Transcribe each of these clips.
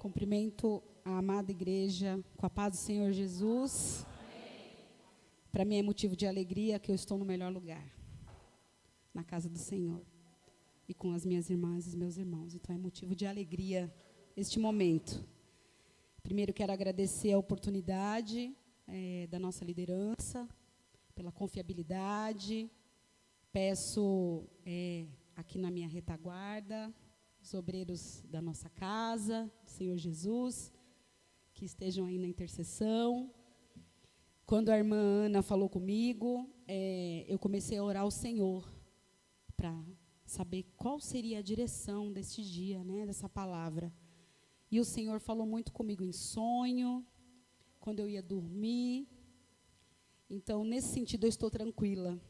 Cumprimento a amada igreja com a paz do Senhor Jesus. Para mim é motivo de alegria que eu estou no melhor lugar, na casa do Senhor, e com as minhas irmãs e os meus irmãos. Então é motivo de alegria este momento. Primeiro quero agradecer a oportunidade da nossa liderança, pela confiabilidade. Peço aqui na minha retaguarda, os obreiros da nossa casa, do Senhor Jesus, que estejam aí na intercessão. Quando a irmã Ana falou comigo, eu comecei a orar ao Senhor para saber qual seria a direção deste dia, né, dessa palavra. E o Senhor falou muito comigo em sonho, quando eu ia dormir. Então, nesse sentido, eu estou tranquila,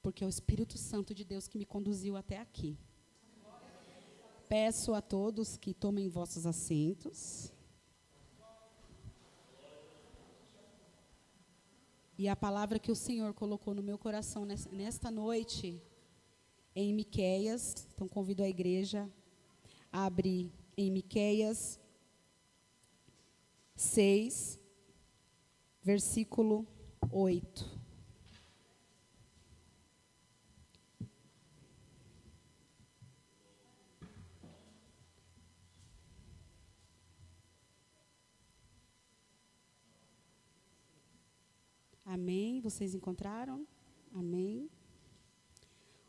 porque é o Espírito Santo de Deus que me conduziu até aqui. Peço a todos que tomem vossos assentos. E a palavra que o Senhor colocou no meu coração nesta noite, em Miqueias, então convido a igreja a abrir em Miqueias 6, versículo 8. Amém? Vocês encontraram? Amém?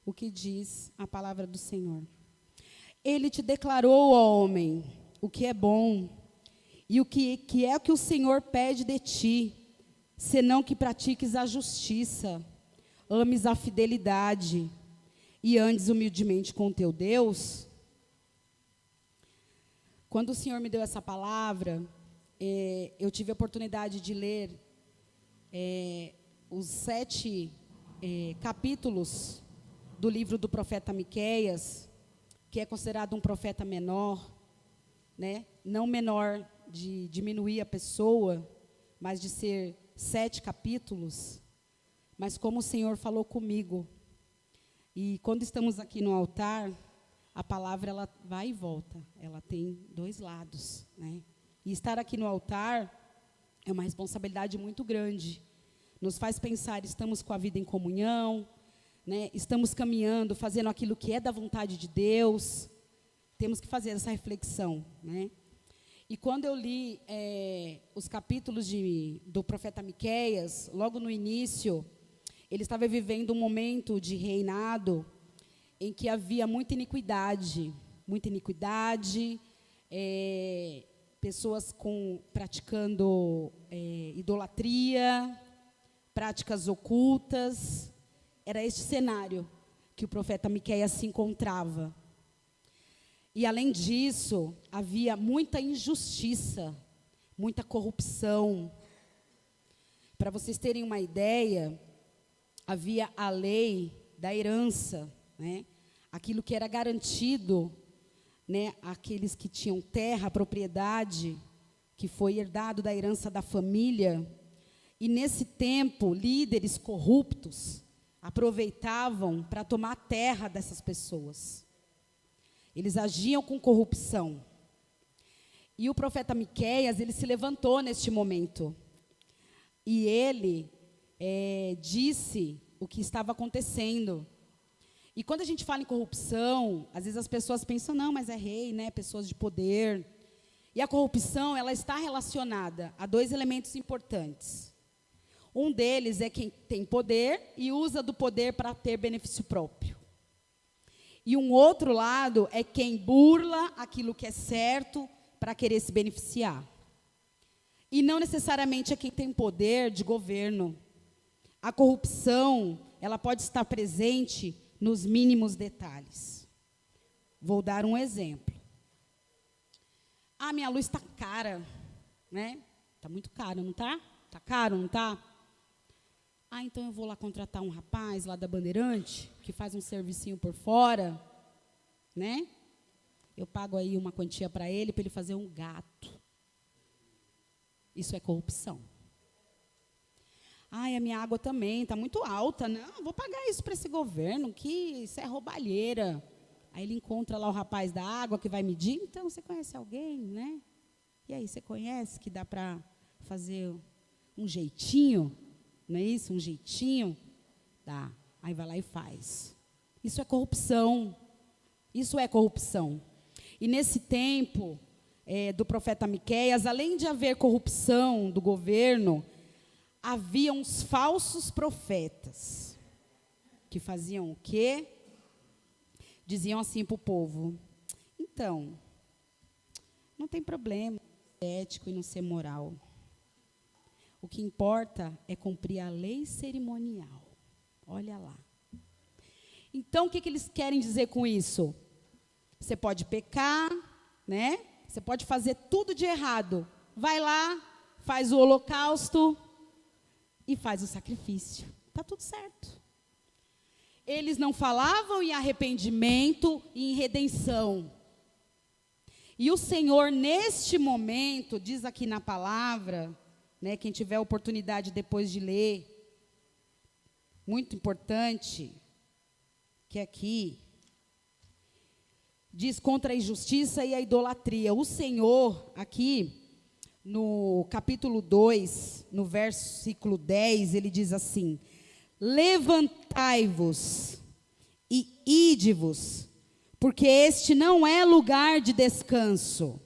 O que diz a palavra do Senhor? Ele te declarou, ó homem, o que é bom, e o que é o que o Senhor pede de ti, senão que pratiques a justiça, ames a fidelidade, e andes humildemente com o teu Deus. Quando o Senhor me deu essa palavra, eu tive a oportunidade de ler os 7 capítulos do livro do profeta Miqueias, que é considerado um profeta menor, né? Não menor de diminuir a pessoa, mas de ser 7 capítulos. Mas como o Senhor falou comigo, e quando estamos aqui no altar, a palavra ela vai e volta, ela tem 2 lados, né? E estar aqui no altar é uma responsabilidade muito grande. Nos faz pensar, estamos com a vida em comunhão, né? Estamos caminhando, fazendo aquilo que é da vontade de Deus. Temos que fazer essa reflexão, né? E quando eu li os capítulos do profeta Miqueias, logo no início, ele estava vivendo um momento de reinado em que havia muita iniquidade, pessoas praticando idolatria, práticas ocultas. Era este cenário que o profeta Miqueias se encontrava. E, além disso, havia muita injustiça, muita corrupção. Para vocês terem uma ideia, havia a lei da herança, né? Aquilo que era garantido, né, àqueles que tinham terra, propriedade, que foi herdado da herança da família. E, nesse tempo, líderes corruptos aproveitavam para tomar a terra dessas pessoas. Eles agiam com corrupção. E o profeta Miqueias, ele se levantou neste momento. E ele disse o que estava acontecendo. E quando a gente fala em corrupção, às vezes as pessoas pensam, não, mas é rei, né? Pessoas de poder. E a corrupção, ela está relacionada a 2 elementos importantes. Um deles é quem tem poder e usa do poder para ter benefício próprio. E um outro lado é quem burla aquilo que é certo para querer se beneficiar. E não necessariamente é quem tem poder de governo. A corrupção, ela pode estar presente nos mínimos detalhes. Vou dar um exemplo. Minha luz está cara, né? Está muito caro, não está? Está caro, não está? Então eu vou lá contratar um rapaz lá da Bandeirante, que faz um servicinho por fora, né? Eu pago aí uma quantia para ele fazer um gato. Isso é corrupção. A minha água também está muito alta. Não, vou pagar isso para esse governo, que isso é roubalheira. Aí ele encontra lá o rapaz da água que vai medir. Então, você conhece alguém, né? E aí, você conhece que dá para fazer um jeitinho? Não é isso? Um jeitinho? Dá. Aí vai lá e faz. Isso é corrupção. Isso é corrupção. E nesse tempo do profeta Miqueias, além de haver corrupção do governo, havia uns falsos profetas que faziam o quê? Diziam assim para o povo: então, não tem problema ser ético e não ser moral. O que importa é cumprir a lei cerimonial. Olha lá. Então, o que eles querem dizer com isso? Você pode pecar, né? Você pode fazer tudo de errado. Vai lá, faz o holocausto e faz o sacrifício. Está tudo certo. Eles não falavam em arrependimento e em redenção. E o Senhor, neste momento, diz aqui na palavra, né, quem tiver a oportunidade depois de ler, muito importante, que aqui diz contra a injustiça e a idolatria. O Senhor, aqui, no capítulo 2, no versículo 10, ele diz assim: levantai-vos e ide-vos, porque este não é lugar de descanso,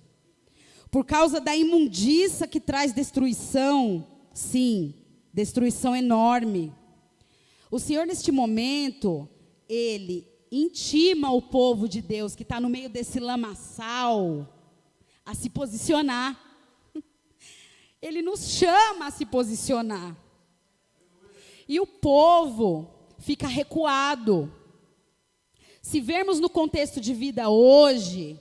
por causa da imundícia que traz destruição, sim, destruição enorme. O Senhor, neste momento, Ele intima o povo de Deus, que está no meio desse lamaçal, a se posicionar. Ele nos chama a se posicionar. E o povo fica recuado. Se vermos no contexto de vida hoje,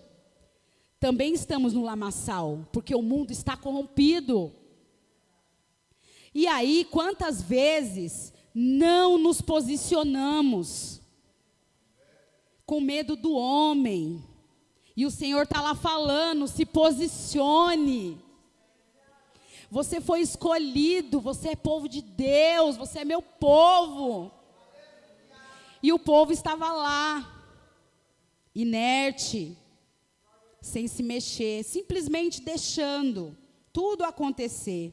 também estamos no lamaçal, porque o mundo está corrompido. E aí, quantas vezes não nos posicionamos com medo do homem? E o Senhor está lá falando: se posicione. Você foi escolhido, você é povo de Deus, você é meu povo. E o povo estava lá, inerte, sem se mexer, simplesmente deixando tudo acontecer.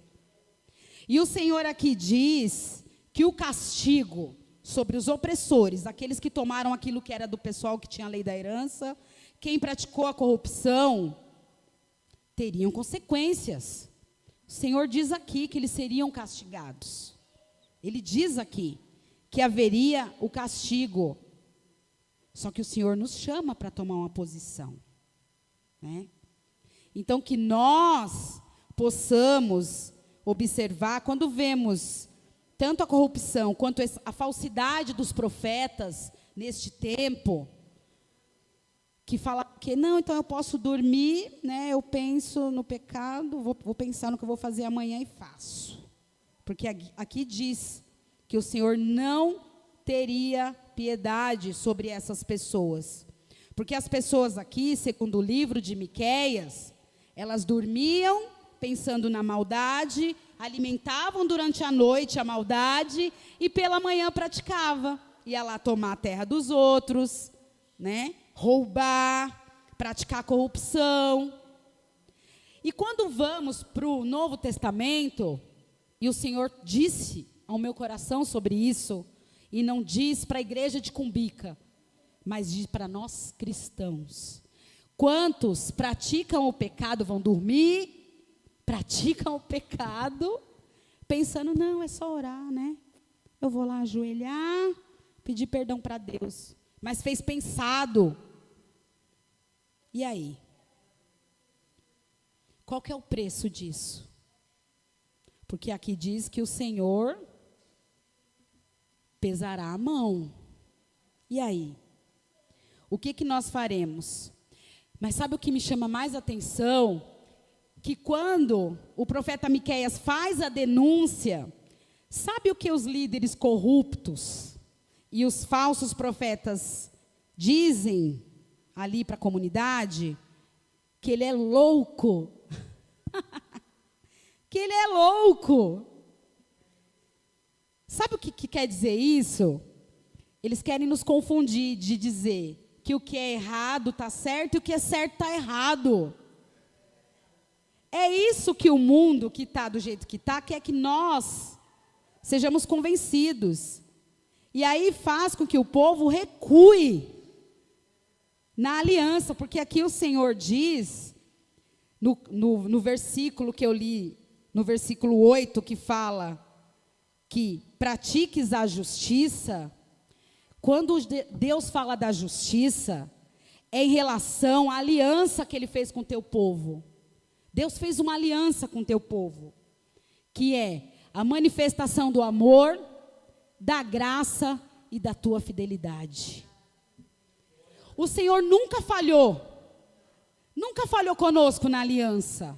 E o Senhor aqui diz que o castigo sobre os opressores, aqueles que tomaram aquilo que era do pessoal que tinha a lei da herança, quem praticou a corrupção, teriam consequências. O Senhor diz aqui que eles seriam castigados. Ele diz aqui que haveria o castigo. Só que o Senhor nos chama para tomar uma posição, né? Então, que nós possamos observar, quando vemos tanto a corrupção quanto a falsidade dos profetas neste tempo, que fala que não, então eu posso dormir, né, eu penso no pecado, vou pensar no que eu vou fazer amanhã e faço. Porque aqui diz que o Senhor não teria piedade sobre essas pessoas. Porque as pessoas aqui, segundo o livro de Miqueias, elas dormiam pensando na maldade, alimentavam durante a noite a maldade e pela manhã praticava. Ia lá tomar a terra dos outros, né? Roubar, praticar corrupção. E quando vamos para o Novo Testamento, e o Senhor disse ao meu coração sobre isso, e não diz para a igreja de Cumbica, mas diz para nós cristãos. Quantos praticam o pecado, vão dormir, praticam o pecado, pensando, não, é só orar, né? Eu vou lá ajoelhar, pedir perdão para Deus. Mas fez pensado. E aí? Qual que é o preço disso? Porque aqui diz que o Senhor pesará a mão. E aí? O que nós faremos? Mas sabe o que me chama mais atenção? Que quando o profeta Miqueias faz a denúncia, sabe o que os líderes corruptos e os falsos profetas dizem ali para a comunidade? Que ele é louco. Que ele é louco. Sabe o que quer dizer isso? Eles querem nos confundir de dizer que o que é errado está certo e o que é certo está errado. É isso que o mundo que está do jeito que está quer que nós sejamos convencidos. E aí faz com que o povo recue na aliança, porque aqui o Senhor diz, no versículo que eu li, no versículo 8, que fala que pratiques a justiça. Quando Deus fala da justiça, é em relação à aliança que Ele fez com o teu povo. Deus fez uma aliança com o teu povo, que é a manifestação do amor, da graça e da tua fidelidade. O Senhor nunca falhou conosco na aliança,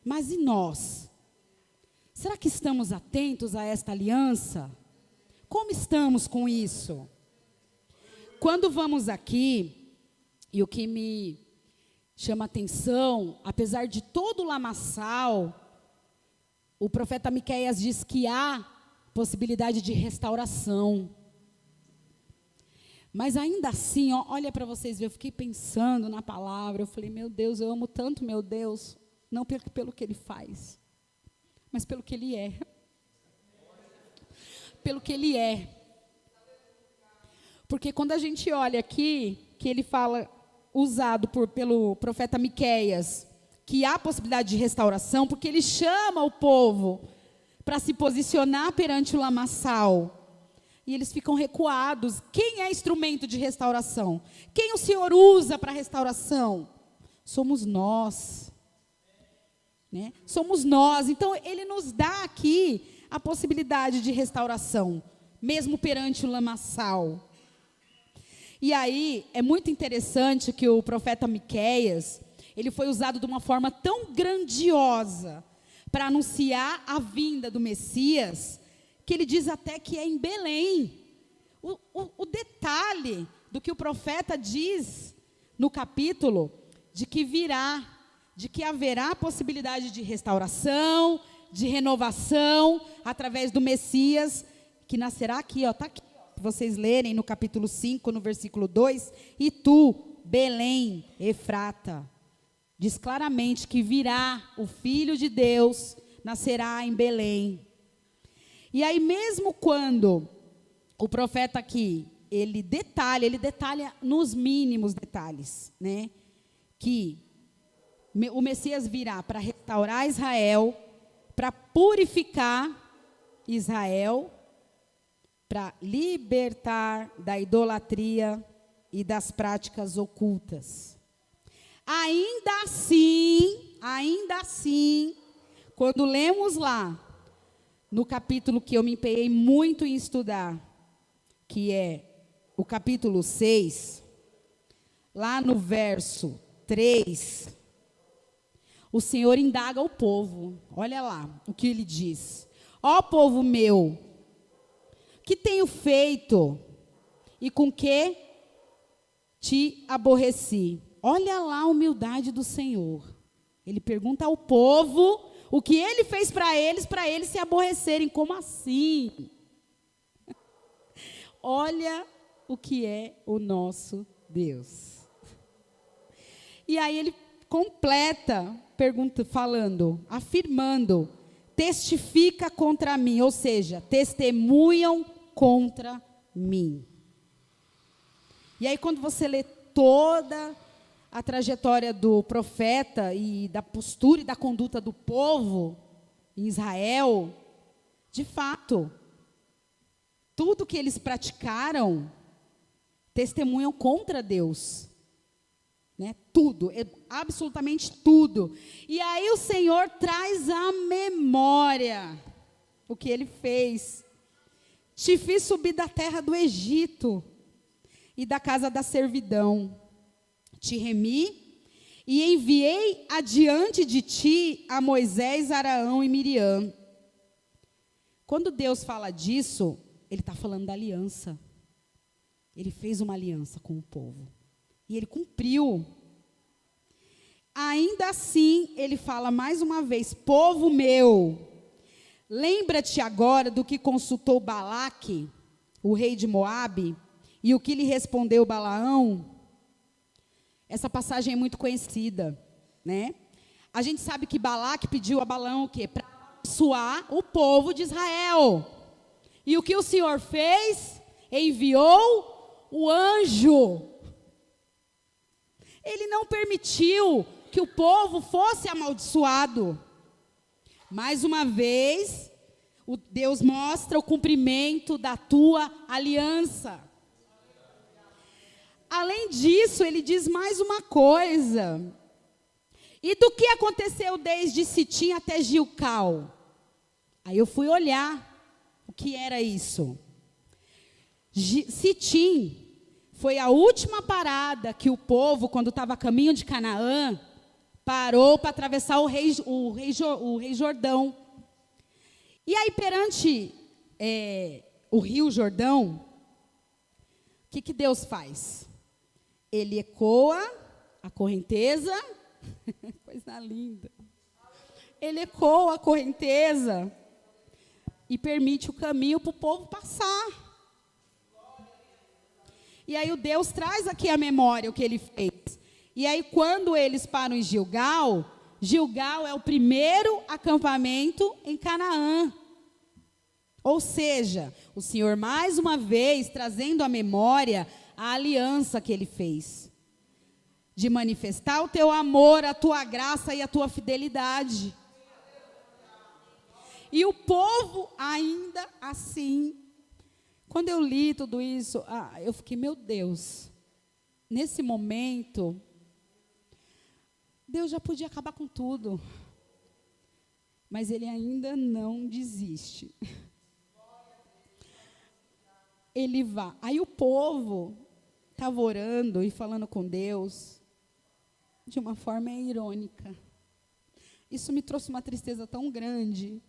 mas e nós? Será que estamos atentos a esta aliança? Como estamos com isso? Quando vamos aqui, e o que me chama atenção, apesar de todo o lamaçal, o profeta Miqueias diz que há possibilidade de restauração. Mas ainda assim, olha para vocês verem, eu fiquei pensando na palavra, eu falei, meu Deus, eu amo tanto meu Deus, não pelo que Ele faz, mas pelo que Ele é. Pelo que Ele é. Porque quando a gente olha aqui, que ele fala, usado pelo profeta Miqueias, que há possibilidade de restauração, porque ele chama o povo para se posicionar perante o lamaçal. E eles ficam recuados. Quem é instrumento de restauração? Quem o Senhor usa para restauração? Somos nós. Né? Somos nós. Então, Ele nos dá aqui a possibilidade de restauração, mesmo perante o lamaçal. E aí, é muito interessante que o profeta Miqueias, ele foi usado de uma forma tão grandiosa para anunciar a vinda do Messias, que ele diz até que é em Belém. O detalhe do que o profeta diz no capítulo, de que virá, de que haverá possibilidade de restauração, de renovação, através do Messias, que nascerá aqui, está aqui. Vocês lerem no capítulo 5, no versículo 2, e tu, Belém, Efrata, diz claramente que virá o Filho de Deus, nascerá em Belém. E aí mesmo quando o profeta aqui, ele detalha nos mínimos detalhes, né? Que o Messias virá para restaurar Israel, para purificar Israel, para libertar da idolatria e das práticas ocultas. Ainda assim, quando lemos lá, no capítulo que eu me empenhei muito em estudar, que é o capítulo 6, lá no verso 3, o Senhor indaga o povo. Olha lá o que ele diz. Ó povo meu, que tenho feito e com que te aborreci? Olha lá a humildade do Senhor. Ele pergunta ao povo o que ele fez para eles se aborrecerem. Como assim? Olha o que é o nosso Deus. E aí ele completa, afirmando, testifica contra mim, ou seja, testemunham contra mim. E aí quando você lê toda a trajetória do profeta e da postura e da conduta do povo em Israel, de fato, tudo que eles praticaram testemunham contra Deus. Né? Tudo, absolutamente tudo. E aí o Senhor traz à memória o que Ele fez. Te fiz subir da terra do Egito e da casa da servidão. Te remi e enviei adiante de ti a Moisés, Arão e Miriam. Quando Deus fala disso, Ele está falando da aliança. Ele fez uma aliança com o povo. E Ele cumpriu. Ainda assim, Ele fala mais uma vez, povo meu, lembra-te agora do que consultou Balaque, o rei de Moabe, e o que lhe respondeu Balaão? Essa passagem é muito conhecida, né? A gente sabe que Balaque pediu a Balaão o quê? Para abençoar o povo de Israel. E o que o Senhor fez? Enviou o anjo. Ele não permitiu que o povo fosse amaldiçoado. Mais uma vez, Deus mostra o cumprimento da tua aliança. Além disso, ele diz mais uma coisa. E do que aconteceu desde Sitim até Gilgal? Aí eu fui olhar o que era isso. Sitim foi a última parada que o povo, quando estava a caminho de Canaã, parou para atravessar o rei Jordão. E aí, perante o rio Jordão, o que Deus faz? Ele ecoa a correnteza, coisa linda. Ele ecoa a correnteza e permite o caminho para o povo passar. E aí o Deus traz aqui a memória o que ele fez. E aí quando eles param em Gilgal, Gilgal é o primeiro acampamento em Canaã. Ou seja, o Senhor mais uma vez trazendo à memória a aliança que ele fez. De manifestar o teu amor, a tua graça e a tua fidelidade. E o povo ainda assim, quando eu li tudo isso, eu fiquei, meu Deus, nesse momento, Deus já podia acabar com tudo. Mas ele ainda não desiste. Ele vai. Aí o povo estava orando e falando com Deus de uma forma irônica. Isso me trouxe uma tristeza tão grande.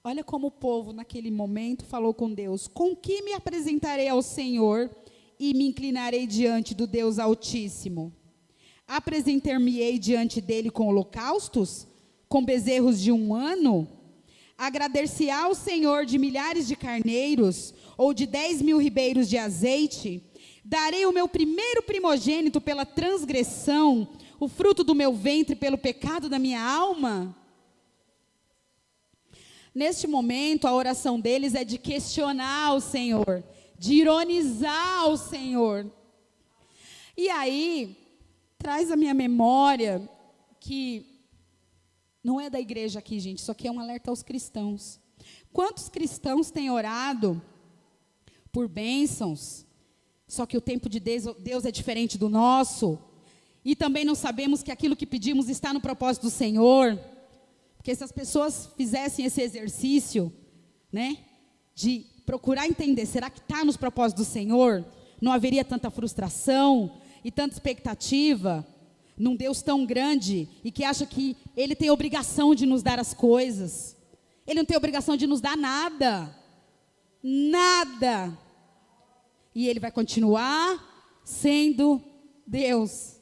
Olha como o povo, naquele momento, falou com Deus: com que me apresentarei ao Senhor e me inclinarei diante do Deus Altíssimo? Apresentar-me-ei diante dele com holocaustos? Com bezerros de 1 ano? Agradecer-se-á ao Senhor de milhares de carneiros? Ou de 10.000 ribeiros de azeite? Darei o meu primeiro primogênito pela transgressão, o fruto do meu ventre pelo pecado da minha alma? Neste momento, a oração deles é de questionar o Senhor, de ironizar o Senhor. E aí, traz à minha memória que não é da igreja aqui, gente, isso aqui é um alerta aos cristãos. Quantos cristãos têm orado por bênçãos, só que o tempo de Deus é diferente do nosso, e também não sabemos que aquilo que pedimos está no propósito do Senhor? Porque se as pessoas fizessem esse exercício, né, de procurar entender, será que está nos propósitos do Senhor? Não haveria tanta frustração e tanta expectativa num Deus tão grande e que acha que Ele tem obrigação de nos dar as coisas. Ele não tem obrigação de nos dar nada. Nada. E Ele vai continuar sendo Deus.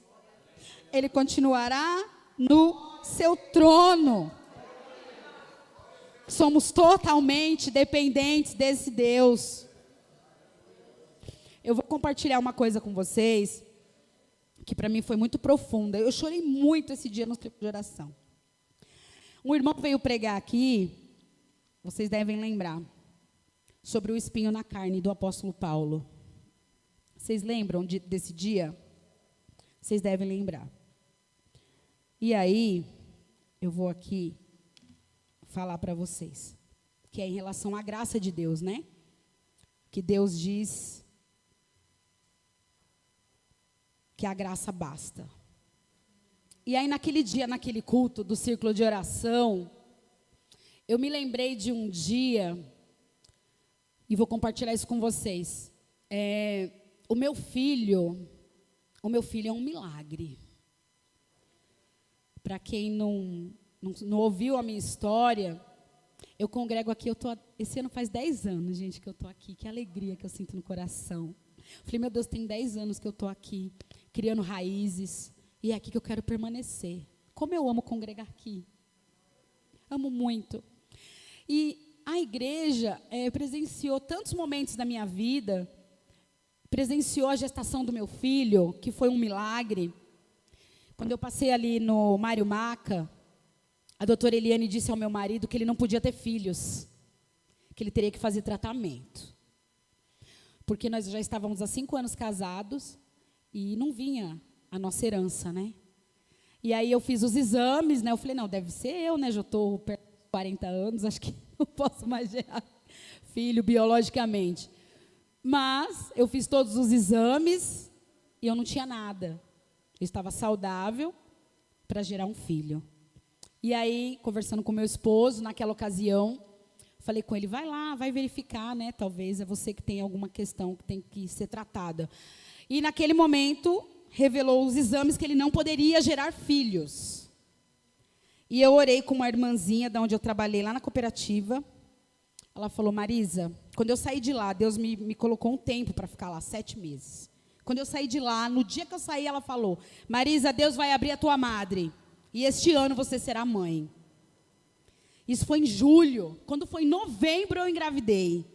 Ele continuará no seu trono. Somos totalmente dependentes desse Deus. Eu vou compartilhar uma coisa com vocês, que para mim foi muito profunda. Eu chorei muito esse dia no tempo de oração. Um irmão veio pregar aqui, vocês devem lembrar, sobre o espinho na carne do apóstolo Paulo. Vocês lembram desse dia? Vocês devem lembrar. E aí, eu vou aqui falar para vocês, que é em relação à graça de Deus, né? Que Deus diz que a graça basta. E aí naquele dia, naquele culto do círculo de oração, eu me lembrei de um dia, e vou compartilhar isso com vocês. O meu filho é um milagre. Para quem não ouviu a minha história, eu congrego aqui, esse ano faz 10 anos, gente, que eu estou aqui, que alegria que eu sinto no coração. Falei, meu Deus, tem 10 anos que eu estou aqui, criando raízes, e é aqui que eu quero permanecer. Como eu amo congregar aqui. Amo muito. E a igreja presenciou tantos momentos da minha vida, presenciou a gestação do meu filho, que foi um milagre. Quando eu passei ali no Mário Maca, a doutora Eliane disse ao meu marido que ele não podia ter filhos, que ele teria que fazer tratamento. Porque nós já estávamos há 5 anos casados e não vinha a nossa herança, né? E aí eu fiz os exames, né? Eu falei, não, deve ser eu, né? Já estou perto de 40 anos, acho que não posso mais gerar filho biologicamente. Mas eu fiz todos os exames e eu não tinha nada. Eu estava saudável para gerar um filho. E aí, conversando com meu esposo, naquela ocasião, falei com ele, vai lá, vai verificar, né? Talvez é você que tem alguma questão que tem que ser tratada. E naquele momento, revelou os exames que ele não poderia gerar filhos. E eu orei com uma irmãzinha, da onde eu trabalhei, lá na cooperativa. Ela falou, Marisa, quando eu saí de lá, Deus me colocou um tempo para ficar lá, 7 meses. Quando eu saí de lá, no dia que eu saí, ela falou, Marisa, Deus vai abrir a tua madre. E este ano você será mãe. Isso foi em julho. Quando foi em novembro, eu engravidei.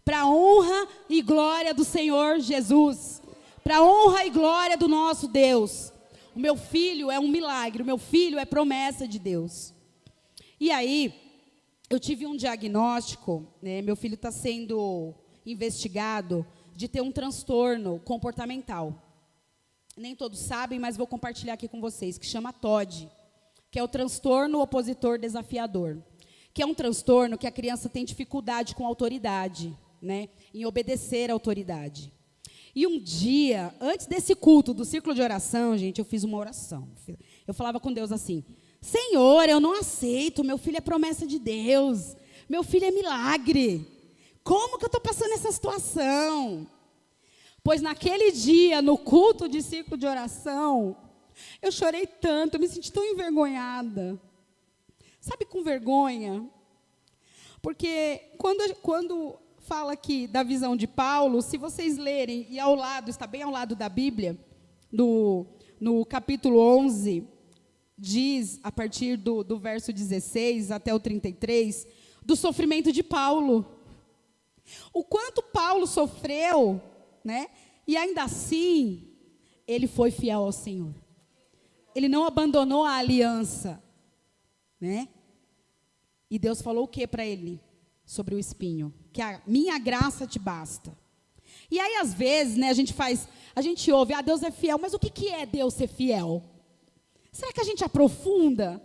Para a honra e glória do Senhor Jesus. Para a honra e glória do nosso Deus. O meu filho é um milagre. O meu filho é promessa de Deus. E aí, eu tive um diagnóstico. Né, meu filho está sendo investigado de ter um transtorno comportamental. Nem todos sabem, mas vou compartilhar aqui com vocês, que chama TOD, que é o transtorno opositor desafiador, que é um transtorno que a criança tem dificuldade com a autoridade, né, em obedecer à autoridade. E um dia, antes desse culto do círculo de oração, gente, eu fiz uma oração. Eu falava com Deus assim, Senhor, eu não aceito, meu filho é promessa de Deus, meu filho é milagre. Como que eu estou passando essa situação? Pois naquele dia, no culto de círculo de oração, eu chorei tanto, eu me senti tão envergonhada. Sabe, com vergonha? Porque quando fala aqui da visão de Paulo, se vocês lerem, e ao lado, está bem ao lado da Bíblia, no capítulo 11, diz, a partir do verso 16 até o 33, do sofrimento de Paulo. O quanto Paulo sofreu, né? E ainda assim, ele foi fiel ao Senhor. Ele não abandonou a aliança, né? E Deus falou o que para ele? Sobre o espinho. Que a minha graça te basta. E aí, às vezes, né, a gente ouve, Deus é fiel, mas o que é Deus ser fiel? Será que a gente aprofunda?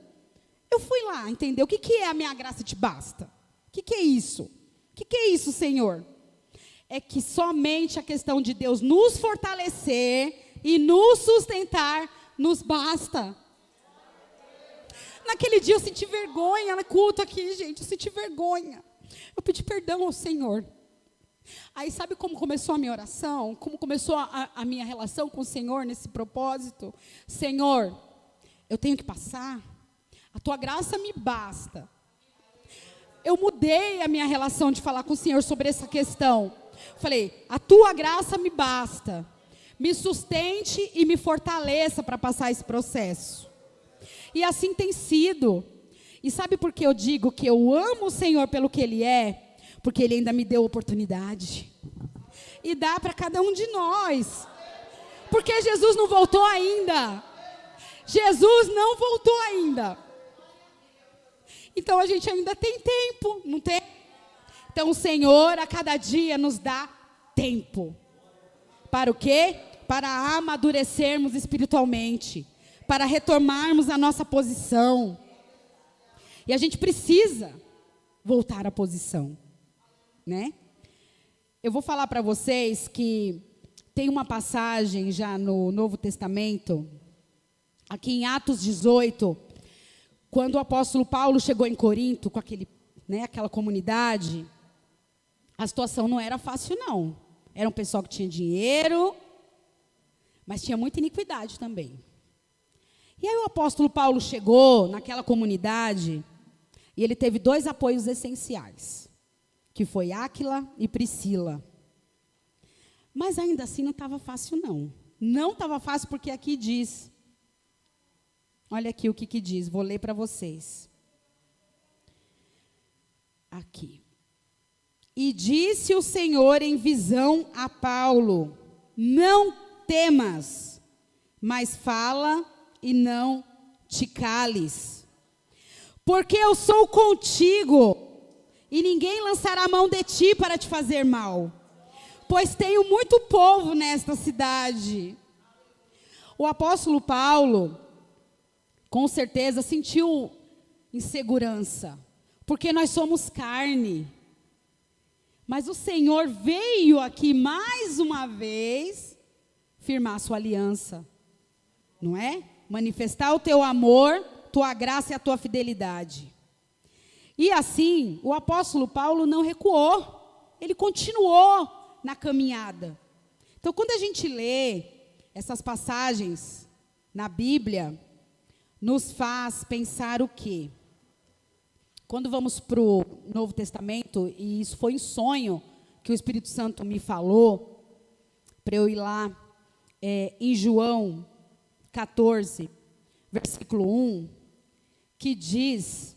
Eu fui lá entender, o que é a minha graça te basta? O que é isso? O que é isso, Senhor? É que somente a questão de Deus nos fortalecer e nos sustentar nos basta. Naquele dia eu senti vergonha, no culto aqui, gente, eu senti vergonha. Eu pedi perdão ao Senhor. Aí sabe como começou a minha oração? Como começou a minha relação com o Senhor nesse propósito? Senhor, eu tenho que passar, a tua graça me basta. Eu mudei a minha relação de falar com o Senhor sobre essa questão. Falei, a tua graça me basta. Me sustente e me fortaleça para passar esse processo. E assim tem sido. E sabe por que eu digo que eu amo o Senhor pelo que Ele é? Porque Ele ainda me deu oportunidade. E dá para cada um de nós. Porque Jesus não voltou ainda. Jesus não voltou ainda. Então a gente ainda tem tempo, não tem? Então o Senhor a cada dia nos dá tempo. Para o quê? Para amadurecermos espiritualmente. Para retomarmos a nossa posição. E a gente precisa voltar à posição, né? Eu vou falar para vocês que tem uma passagem já no Novo Testamento, aqui em Atos 18, quando o apóstolo Paulo chegou em Corinto com aquela comunidade, a situação não era fácil, não. Era um pessoal que tinha dinheiro, mas tinha muita iniquidade também. E aí o apóstolo Paulo chegou naquela comunidade e ele teve 2 apoios essenciais, que foi Áquila e Priscila. Mas ainda assim não estava fácil, não. Não estava fácil porque aqui diz, olha aqui o que diz, vou ler para vocês. Aqui. E disse o Senhor em visão a Paulo: não temas, mas fala e não te cales. Porque eu sou contigo, e ninguém lançará a mão de ti para te fazer mal. Pois tenho muito povo nesta cidade. O apóstolo Paulo, com certeza, sentiu insegurança, porque nós somos carne. Mas o Senhor veio aqui mais uma vez firmar a sua aliança, não é? Manifestar o teu amor, tua graça e a tua fidelidade. E assim, o apóstolo Paulo não recuou, ele continuou na caminhada. Então, quando a gente lê essas passagens na Bíblia, nos faz pensar o quê? Quando vamos para o Novo Testamento, e isso foi um sonho que o Espírito Santo me falou, para eu ir lá em João 14, versículo 1, que diz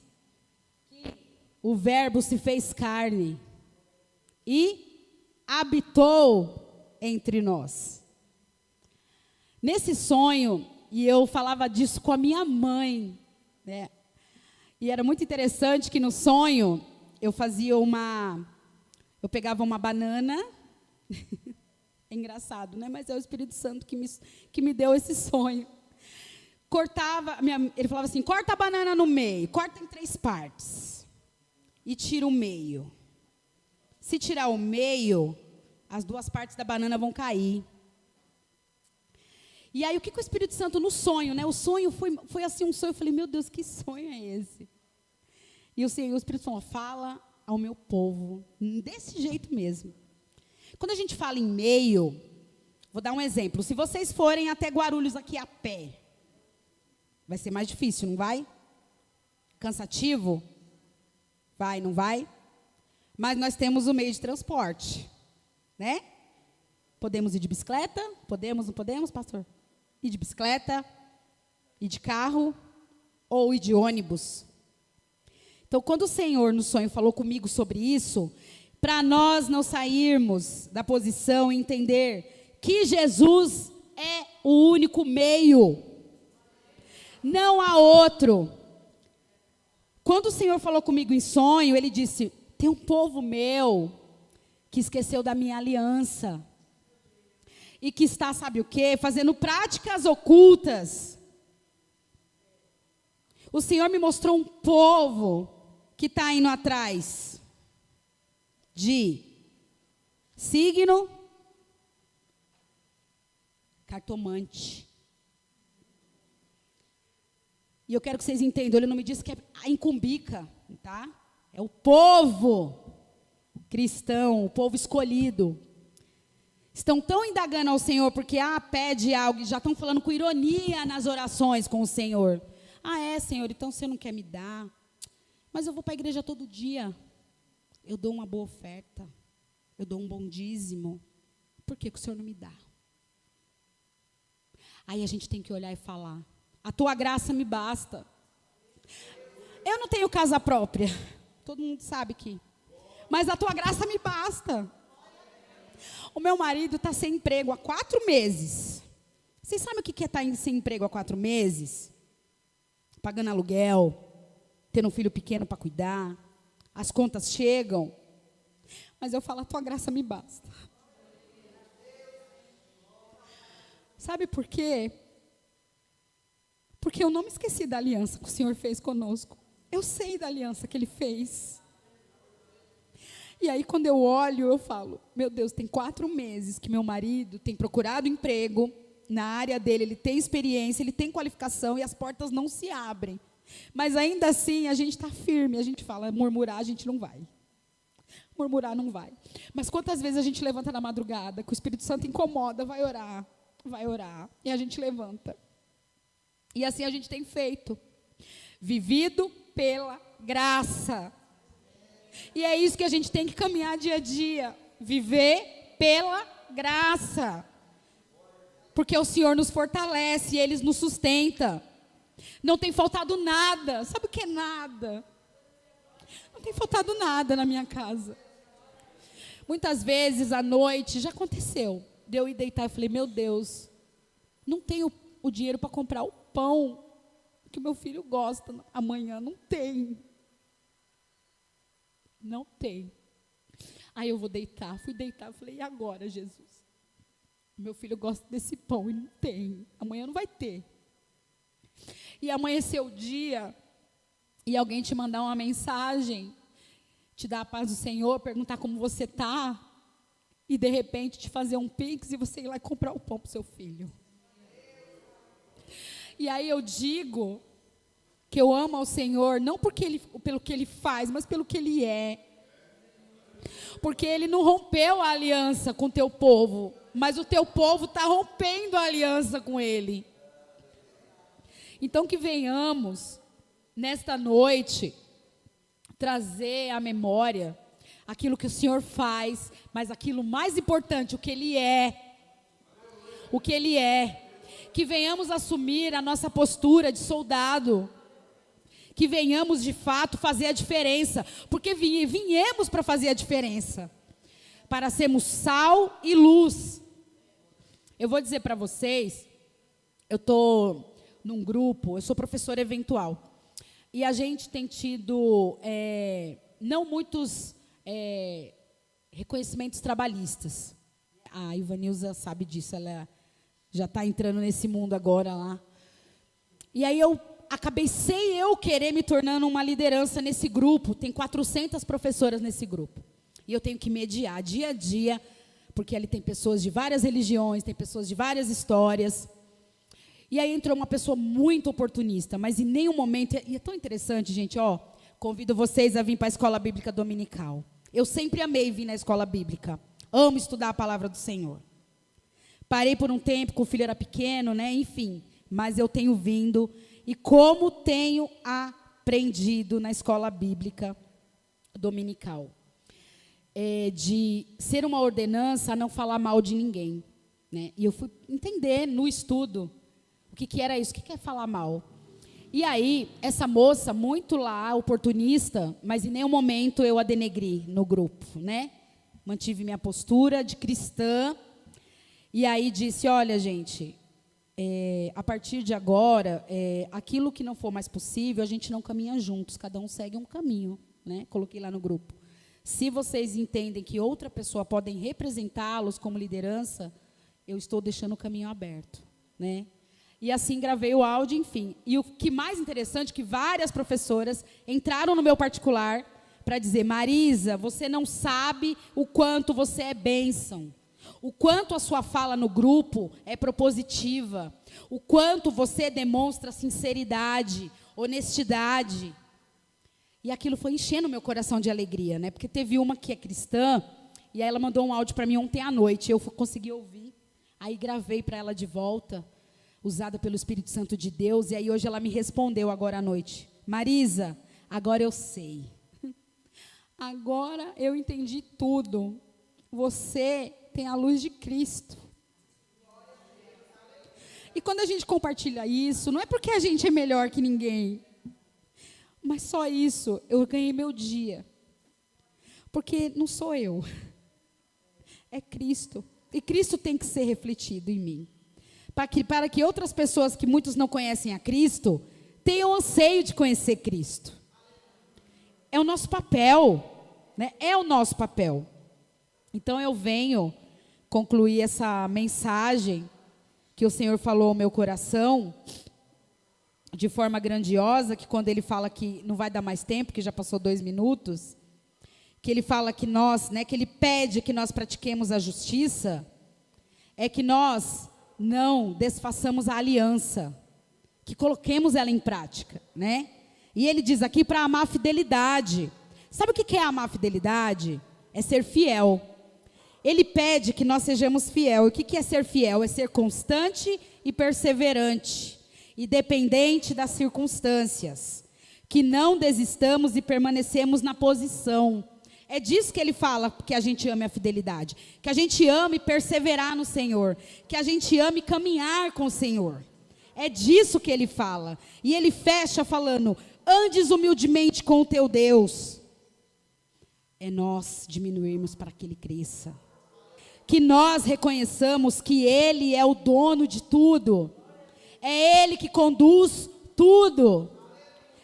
que o Verbo se fez carne e habitou entre nós. Nesse sonho, e eu falava disso com a minha mãe, né? E era muito interessante que no sonho eu pegava uma banana, é engraçado, né? Mas é o Espírito Santo que me deu esse sonho. Ele falava assim, corta a banana no meio, corta em 3 partes e tira o meio. Se tirar o meio, as 2 partes da banana vão cair. E aí, o que o Espírito Santo no sonho, né? O sonho foi assim um sonho. Eu falei, meu Deus, que sonho é esse? E o Espírito Santo falou, fala ao meu povo, desse jeito mesmo. Quando a gente fala em meio, vou dar um exemplo. Se vocês forem até Guarulhos aqui a pé, vai ser mais difícil, não vai? Cansativo? Vai, não vai? Mas nós temos o meio de transporte, né? Podemos ir de bicicleta? Podemos, não podemos, pastor? Ir de bicicleta, ir de carro ou ir de ônibus. Então, quando o Senhor no sonho falou comigo sobre isso, para nós não sairmos da posição e entender que Jesus é o único meio, não há outro. Quando o Senhor falou comigo em sonho, Ele disse, tem um povo meu que esqueceu da minha aliança. E que está, sabe o quê? Fazendo práticas ocultas. O Senhor me mostrou um povo que está indo atrás de signo, cartomante. E eu quero que vocês entendam, ele não me disse que é a incumbica, tá? É o povo cristão, o povo escolhido. Estão tão indagando ao Senhor, porque pede algo, e já estão falando com ironia nas orações com o Senhor. Senhor, então você não quer me dar? Mas eu vou para a igreja todo dia. Eu dou uma boa oferta. Eu dou um bom dízimo. Por que o Senhor não me dá? Aí a gente tem que olhar e falar, a tua graça me basta. Eu não tenho casa própria. Todo mundo sabe que. Mas a tua graça me basta. O meu marido está sem emprego há 4 meses. Vocês sabem o que é estar sem emprego há 4 meses? Pagando aluguel, tendo um filho pequeno para cuidar, as contas chegam. Mas eu falo, a tua graça me basta. Sabe por quê? Porque eu não me esqueci da aliança que o Senhor fez conosco. Eu sei da aliança que Ele fez. E aí, quando eu olho, eu falo, meu Deus, tem 4 meses que meu marido tem procurado emprego na área dele, ele tem experiência, ele tem qualificação e as portas não se abrem. Mas ainda assim, a gente está firme, a gente fala, murmurar a gente não vai. Murmurar não vai. Mas quantas vezes a gente levanta na madrugada, que o Espírito Santo incomoda, vai orar, e a gente levanta. E assim a gente tem feito. Vivido pela graça. E é isso que a gente tem que caminhar dia a dia. Viver pela graça. Porque o Senhor nos fortalece, Ele nos sustenta. Não tem faltado nada. Sabe o que é nada? Não tem faltado nada na minha casa. Muitas vezes à noite, já aconteceu, de eu ir deitar e falei, meu Deus, não tenho o dinheiro para comprar o pão que o meu filho gosta amanhã, não tem. Não tem. Aí eu vou deitar, fui deitar, falei, e agora, Jesus? Meu filho gosta desse pão e não tem, amanhã não vai ter. E amanheceu o dia, e alguém te mandar uma mensagem, te dar a paz do Senhor, perguntar como você está, e de repente te fazer um pix e você ir lá e comprar o pão para o seu filho. E aí eu digo que eu amo ao Senhor, não pelo que Ele faz, mas pelo que Ele é. Porque Ele não rompeu a aliança com o teu povo, mas o teu povo está rompendo a aliança com Ele. Então que venhamos, nesta noite, trazer à memória aquilo que o Senhor faz, mas aquilo mais importante, o que Ele é. O que Ele é. Que venhamos assumir a nossa postura de soldado. Que venhamos de fato fazer a diferença. Porque viemos para fazer a diferença. Para sermos sal e luz. Eu vou dizer para vocês, eu estou num grupo, eu sou professora eventual. E a gente tem tido não muitos reconhecimentos trabalhistas. A Ivanilza sabe disso, ela já está entrando nesse mundo agora lá. E aí eu acabei sem eu querer me tornando uma liderança nesse grupo. Tem 400 professoras nesse grupo. E eu tenho que mediar dia a dia, porque ali tem pessoas de várias religiões, tem pessoas de várias histórias. E aí entrou uma pessoa muito oportunista, mas em nenhum momento, e é tão interessante, gente, convido vocês a vir para a escola bíblica dominical. Eu sempre amei vir na escola bíblica. Amo estudar a palavra do Senhor. Parei por um tempo, que o filho era pequeno, né? Enfim, mas eu tenho vindo. E como tenho aprendido na escola bíblica dominical. De ser uma ordenança a não falar mal de ninguém. Né? E eu fui entender no estudo o que era isso, o que é falar mal. E aí, essa moça, muito lá, oportunista, mas em nenhum momento eu a denegri no grupo. Né? Mantive minha postura de cristã. E aí disse, olha, gente, a partir de agora, aquilo que não for mais possível, a gente não caminha juntos, cada um segue um caminho, né? Coloquei lá no grupo. Se vocês entendem que outra pessoa podem representá-los como liderança, eu estou deixando o caminho aberto, né? E assim gravei o áudio, enfim. E o que mais interessante é que várias professoras entraram no meu particular para dizer, Marisa, você não sabe o quanto você é bênção. O quanto a sua fala no grupo é propositiva. O quanto você demonstra sinceridade, honestidade. E aquilo foi enchendo meu coração de alegria, né? Porque teve uma que é cristã, e aí ela mandou um áudio para mim ontem à noite. Eu consegui ouvir, aí gravei para ela de volta, usada pelo Espírito Santo de Deus, e aí hoje ela me respondeu agora à noite. Marisa, agora eu sei. Agora eu entendi tudo. Você tem a luz de Cristo. E quando a gente compartilha isso, não é porque a gente é melhor que ninguém, mas só isso, eu ganhei meu dia. Porque não sou eu, é Cristo. E Cristo tem que ser refletido em mim. Para que outras pessoas que muitos não conhecem a Cristo, tenham anseio de conhecer Cristo. É o nosso papel, né? É o nosso papel. Então eu venho concluir essa mensagem que o Senhor falou ao meu coração, de forma grandiosa, que quando Ele fala que não vai dar mais tempo, que já passou 2 minutos, que Ele fala que nós, né, que Ele pede que nós pratiquemos a justiça, é que nós não desfaçamos a aliança, que coloquemos ela em prática, né? E Ele diz aqui para amar a fidelidade. Sabe o que é amar a fidelidade? É ser fiel. Ele pede que nós sejamos fiel. E o que é ser fiel? É ser constante e perseverante, independente das circunstâncias. Que não desistamos e permanecemos na posição. É disso que ele fala, que a gente ame a fidelidade. Que a gente ame perseverar no Senhor. Que a gente ame caminhar com o Senhor. É disso que ele fala. E ele fecha falando, andes humildemente com o teu Deus. é nós diminuirmos para que Ele cresça. Que nós reconheçamos que Ele é o dono de tudo. É Ele que conduz tudo.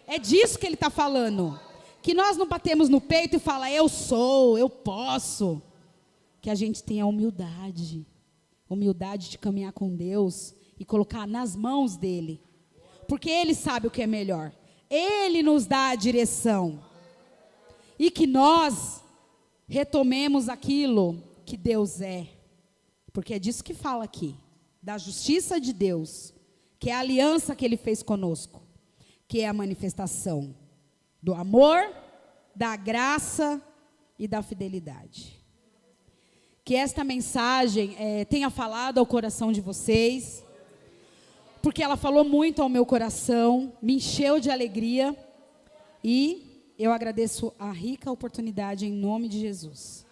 É disso que Ele está falando. Que nós não batemos no peito e fala, eu sou, eu posso. Que a gente tenha humildade. Humildade de caminhar com Deus e colocar nas mãos dEle. Porque Ele sabe o que é melhor. Ele nos dá a direção. E que nós retomemos aquilo que Deus é. Porque é disso que fala aqui. Da justiça de Deus. Que é a aliança que Ele fez conosco. Que é a manifestação do amor, da graça e da fidelidade. Que esta mensagem tenha falado ao coração de vocês. Porque ela falou muito ao meu coração. Me encheu de alegria. E eu agradeço a rica oportunidade em nome de Jesus.